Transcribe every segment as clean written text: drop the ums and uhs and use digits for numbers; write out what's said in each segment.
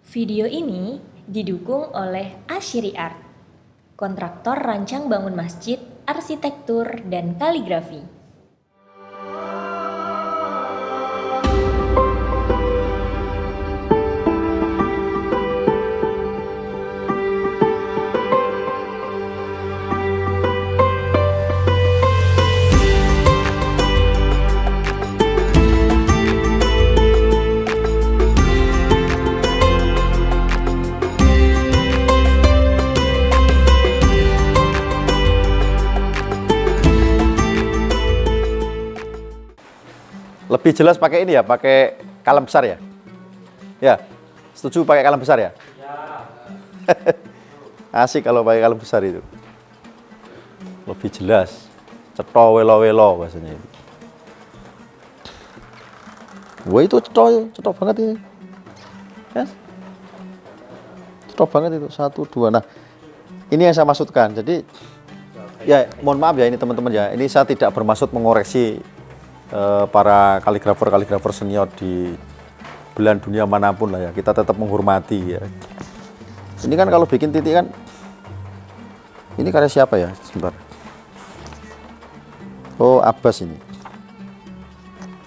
Video ini didukung oleh Ashiri Art, kontraktor rancang bangun masjid, arsitektur, dan kaligrafi. Lebih jelas pakai ini ya, pakai kalem besar ya? Ya, setuju pakai kalem besar ya? Ya. Asik kalau pakai kalem besar itu. Lebih jelas. Cetha welo-welo bahasanya itu. Wah itu cetha banget ini. Yes. Cetha banget itu, 1, 2. Nah, ini yang saya maksudkan. Jadi, ya mohon maaf ya ini teman-teman ya. Ini saya tidak bermaksud mengoreksi para kaligrafer senior di belahan dunia manapun lah ya, kita tetap menghormati ya. Ini kan kalau bikin titik kan, ini karya siapa ya? Sebentar. Oh Abbas ini,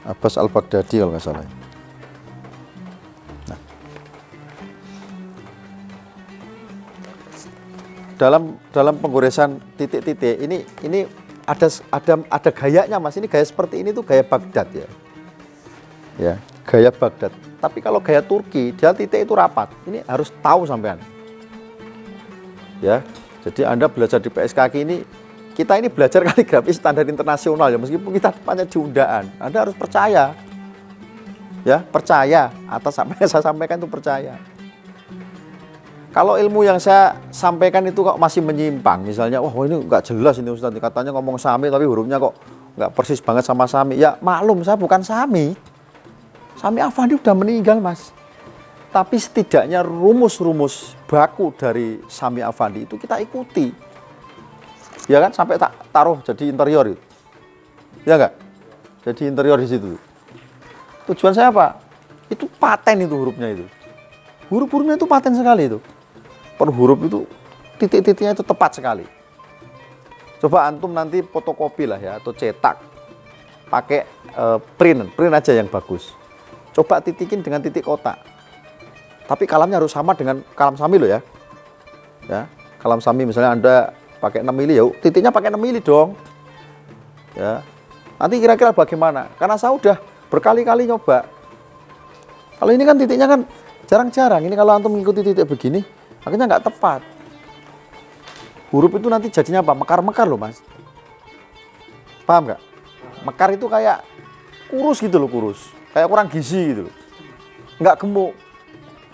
Abbas Al-Baghdadi kalau nggak salah. Nah, dalam penggoresan titik-titik ini ada gayanya Mas, ini gaya seperti ini tuh gaya Baghdad ya. Ya, gaya Baghdad. Tapi kalau gaya Turki, dia titik itu rapat. Ini harus tahu sampean. Ya. Jadi Anda belajar di PSKK ini, kita ini belajar kaligrafi standar internasional ya, meskipun kita tempatnya di undaan. Anda harus percaya. Ya, percaya atas apa yang saya sampaikan itu percaya. Kalau ilmu yang saya sampaikan itu kok masih menyimpang, misalnya, wah ini nggak jelas ini Ustaz, katanya ngomong Sami tapi hurufnya kok nggak persis banget sama Sami. Ya maklum, saya bukan Sami. Sami Afandi udah meninggal Mas. Tapi setidaknya rumus-rumus baku dari Sami Afandi itu kita ikuti. Ya kan, sampai tak taruh jadi interior itu. Ya nggak? Jadi interior di situ. Tujuan saya apa? Itu paten itu hurufnya itu. Huruf-hurufnya itu paten sekali itu. Per huruf itu titik-titiknya itu tepat sekali. Coba antum nanti fotokopi lah ya, atau cetak pakai print aja yang bagus. Coba titikin dengan titik kotak. Tapi kalamnya harus sama dengan kalam Sami loh ya. Ya, kalam Sami misalnya Anda pakai 6 mili ya, titiknya pakai 6 mili dong. Ya. Nanti kira-kira bagaimana? Karena saya udah berkali-kali nyoba. Kalau ini kan titiknya kan jarang-jarang. Ini kalau antum mengikuti titik begini, akhirnya nggak tepat. Huruf itu nanti jadinya apa? Mekar-mekar loh Mas. Paham nggak? Mekar itu kayak kurus gitu loh, kurus. Kayak kurang gizi gitu loh. Nggak gemuk.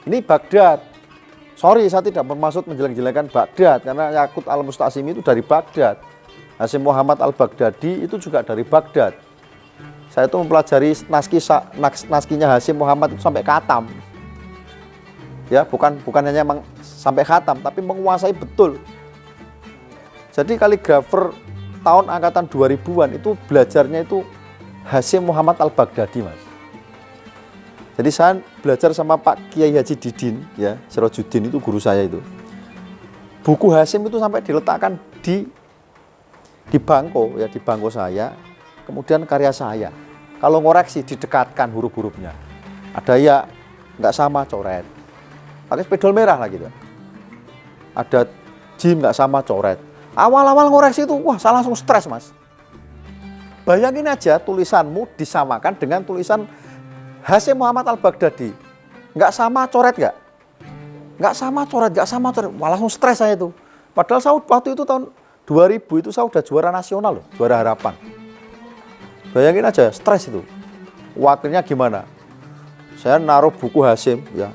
Ini Baghdad. Sorry, saya tidak bermaksud menjelek-jelekan Baghdad, karena Yakut Al-Musta'sim itu dari Baghdad. Hasyim Muhammad Al-Baghdadi itu juga dari Baghdad. Saya itu mempelajari naskihnya Hasyim Muhammad itu sampai khatam. Ya, bukan hanya sampai khatam, tapi menguasai betul. Jadi kaligrafer tahun angkatan 2000-an itu belajarnya itu Hasyim Muhammad Al-Baghdadi Mas. Jadi saya belajar sama Pak Kiai Haji Didin ya, Sirajuddin itu guru saya itu. Buku Hasyim itu sampai diletakkan di bangko ya, di bangko saya. Kemudian karya saya. Kalau ngoreksi didekatkan huruf-hurufnya. Ada ya nggak sama coret. Pakai spidol merah lah gitu. Ada jim nggak sama coret. Awal-awal ngoreksi itu, wah saya langsung stres Mas. Bayangin aja tulisanmu disamakan dengan tulisan Hasyim Muhammad Al-Baghdadi. Nggak sama coret nggak? Nggak sama coret. Wah langsung stres saya itu. Padahal saya waktu itu tahun 2000 itu saya udah juara nasional loh, juara harapan. Bayangin aja stres itu. Wakilnya gimana? Saya naruh buku Hasyim ya.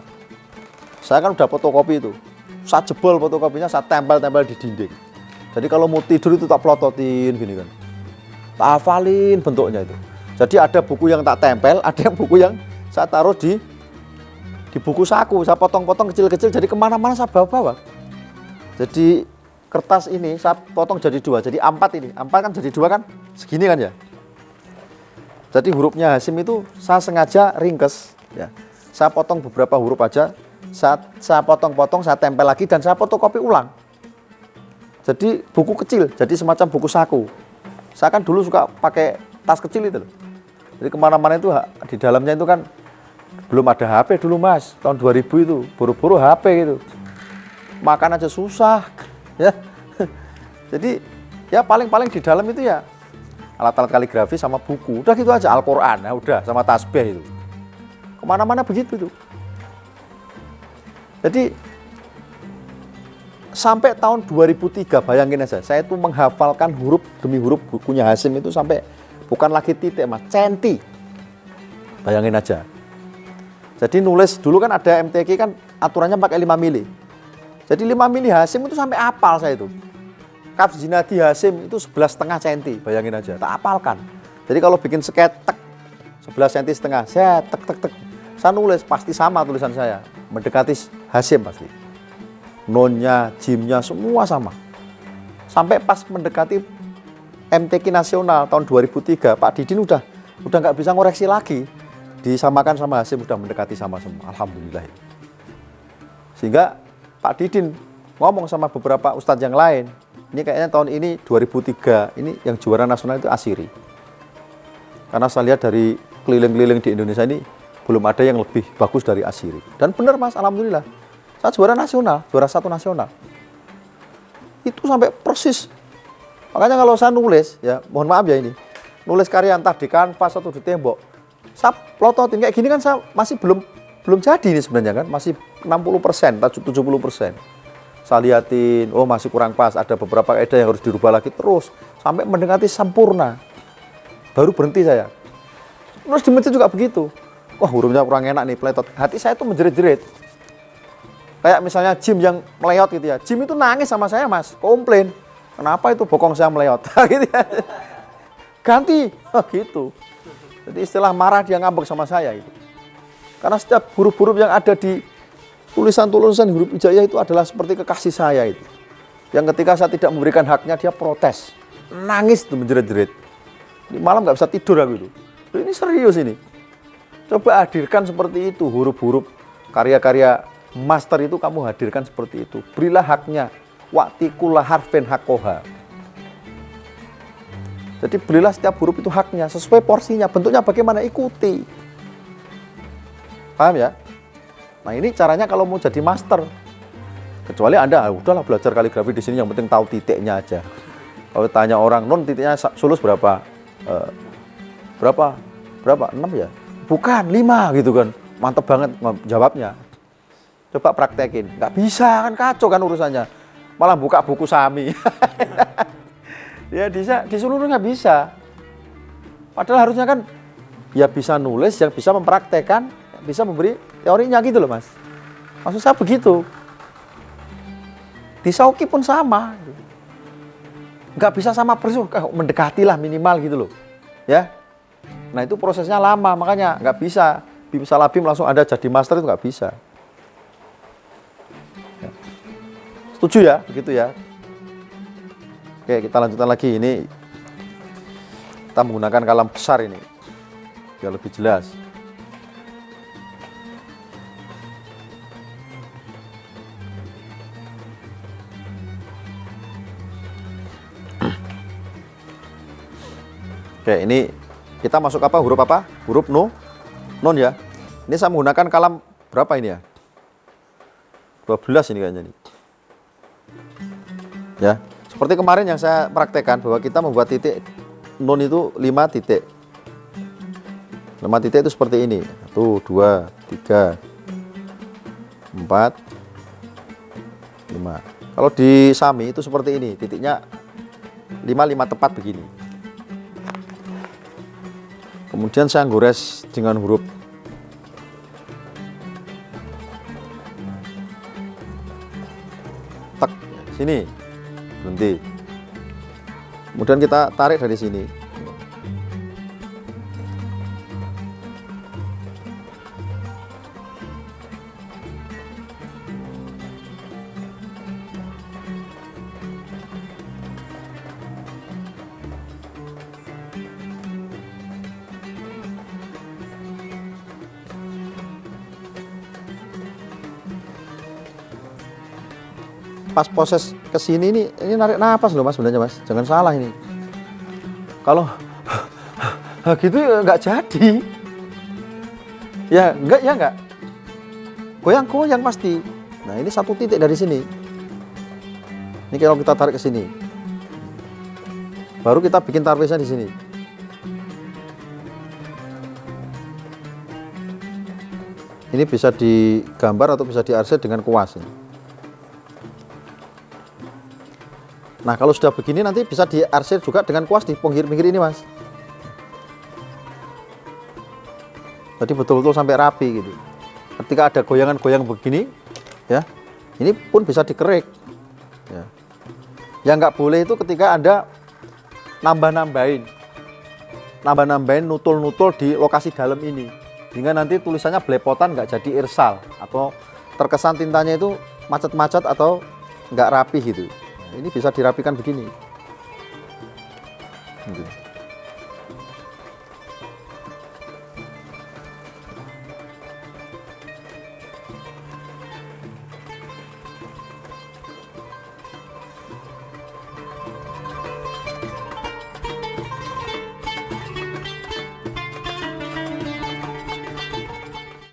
Saya kan udah fotokopi itu. Saya jebol fotokopinya, saya tempel-tempel di dinding. Jadi kalau mau tidur itu tak pelototin gini kan. Tak hafalin bentuknya itu. Jadi ada buku yang tak tempel, ada yang buku yang saya taruh di buku saku. Saya potong-potong kecil-kecil, jadi kemana-mana saya bawa-bawa. Jadi kertas ini saya potong jadi 2, jadi A4 ini. A4 kan jadi 2 kan, segini kan ya. Jadi hurufnya Hasyim itu saya sengaja ringkes ya. Saya potong beberapa huruf aja, saya potong-potong, saya tempel lagi dan saya fotokopi ulang. Jadi buku kecil, jadi semacam buku saku. Saya kan dulu suka pakai tas kecil itu loh. Jadi kemana-mana itu di dalamnya itu kan belum ada HP dulu Mas, tahun 2000 itu, buru-buru HP gitu. Makan aja susah, ya. Jadi ya paling-paling di dalam itu ya alat-alat kaligrafi sama buku, udah gitu aja, Al-Quran, ya udah, sama tasbih itu. Kemana-mana begitu tuh. Jadi sampai tahun 2003, bayangin aja, saya itu menghafalkan huruf demi huruf bukunya Hasyim itu sampai bukan lagi titik Mas, centi. Bayangin aja. Jadi nulis dulu kan ada MTQ kan aturannya pakai 5 mili. Jadi 5 mili Hasyim itu sampai apal saya itu. Kaf Zinadi Hasyim itu 11,5 cm, bayangin aja, tak apalkan. Jadi kalau bikin sketek 11 cm setengah, saya tek. Saya nulis pasti sama tulisan saya, mendekati Hasyim pasti. Nonnya, jimnya semua sama. Sampai pas mendekati MTQ nasional tahun 2003, Pak Didin udah nggak bisa ngoreksi lagi. Disamakan sama Hasyim, udah mendekati sama semua, alhamdulillah. Sehingga Pak Didin ngomong sama beberapa ustadz yang lain, ini kayaknya tahun ini 2003 ini yang juara nasional itu Asyiri. Karena saya lihat dari keliling-keliling di Indonesia ini belum ada yang lebih bagus dari Asyiri. Dan benar Mas, alhamdulillah. Saya juara nasional, juara 1 nasional. Itu sampai persis. Makanya kalau saya nulis, ya mohon maaf ya ini, nulis karya entah di kanvas atau di tembok, saya plototin kayak gini kan saya masih belum jadi ini sebenarnya kan, masih 60%, 70%. Saya liatin, oh masih kurang pas, ada beberapa kaidah yang harus dirubah lagi terus sampai mendekati sempurna. Baru berhenti saya. Terus di masjid juga begitu. Wah, hurufnya kurang enak nih, peletot. Hati saya tuh menjerit-jerit. Kayak misalnya Jim yang meleot gitu ya. Jim itu nangis sama saya Mas, komplain. Kenapa itu bokong saya meleot? Gitu ya. Ganti, gitu. Jadi istilah marah dia ngambek sama saya itu. Karena setiap huruf-huruf yang ada di tulisan-tulisan huruf hijaiyah itu adalah seperti kekasih saya itu. Yang ketika saya tidak memberikan haknya, dia protes. Nangis tuh menjerit-jerit. Di malam nggak bisa tidur aku itu. Ini serius ini. Coba hadirkan seperti itu huruf-huruf karya-karya master itu kamu hadirkan seperti itu. Berilah haknya. Wa'tikullah harfin haqqoha. Jadi berilah setiap huruf itu haknya sesuai porsinya. Bentuknya bagaimana? Ikuti. Paham ya? Nah ini caranya kalau mau jadi master. Kecuali Anda udahlah belajar kaligrafi di sini yang penting tahu titiknya aja. Kalau tanya orang, non titiknya sulus berapa? Berapa? 6 ya? Bukan, 5 gitu kan. Mantep banget jawabnya. Coba praktekin. Nggak bisa kan, kacau kan urusannya. Malah buka buku Sami. Ya di seluruh nggak bisa. Padahal harusnya kan ya bisa nulis, yang bisa mempraktekkan, bisa memberi teorinya gitu loh Mas. Maksud saya begitu. Di Sauki pun sama. Nggak bisa sama persis, mendekatilah minimal gitu loh. Ya. Nah itu prosesnya lama, makanya nggak bisa. Bim Salabim langsung Anda jadi master itu nggak bisa. Ya. Setuju ya, begitu ya. Oke, kita lanjutkan lagi. Ini kita menggunakan kalam besar ini, biar lebih jelas. Oke, ini kita masuk apa? Huruf apa? Huruf non ya. Ini saya menggunakan kalam berapa ini ya? 12 ini kayaknya nih. Ya, seperti kemarin yang saya praktekkan bahwa kita membuat titik non itu 5 titik. 5 titik itu seperti ini. 1, 2, 3, 4, 5. Kalau di Sami itu seperti ini, titiknya 5 tepat begini. Kemudian saya gores dengan huruf tek sini, berhenti. Kemudian kita tarik dari sini. pas proses ke sini ini narik napas loh Mas sebenarnya Mas. Jangan salah ini. Kalau gitu ya nggak jadi. Ya enggak. Goyang-goyang pasti. Nah, ini satu titik dari sini. Ini kalau kita tarik ke sini. Baru kita bikin tarpisnya di sini. Ini bisa digambar atau bisa diarsir dengan kuas. Nah, kalau sudah begini nanti bisa diarsir juga dengan kuas di pinggir-pinggir ini, Mas. Jadi betul-betul sampai rapi gitu. Ketika ada goyangan-goyang begini, ya, ini pun bisa dikerik. Ya. Yang nggak boleh itu ketika ada nambah-nambahin nutul-nutul di lokasi dalam ini. Sehingga nanti tulisannya belepotan, nggak jadi irsal atau terkesan tintanya itu macet-macet atau nggak rapi gitu. Nah, ini bisa dirapikan begini. Gitu.